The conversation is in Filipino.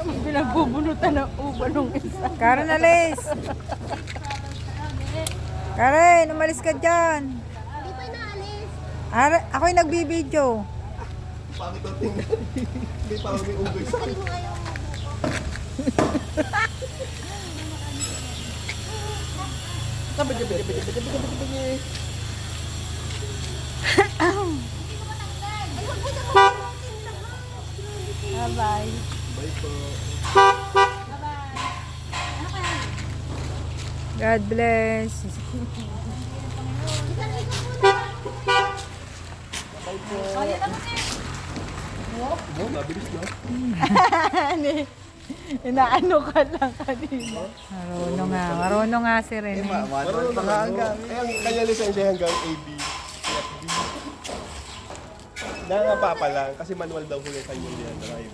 Pinagbubunutan ng uba nung isa. Karen, alis! Karen, umalis ka dyan. Hindi pa inaalis. Ako'y nagbibideo. Pangit ang tingnan. Hindi parang may ugay sa Sabi mo nga yung Sabi niya. Bye-bye. Bye po. God bless. Oh, mabilis na. Inaano ka lang kanina. Marunong nga si Rene. Marunong na nga hanggang. Kanya lisensya hanggang AB. Nangangapa lang kasi manual daw ho yung kanya drive.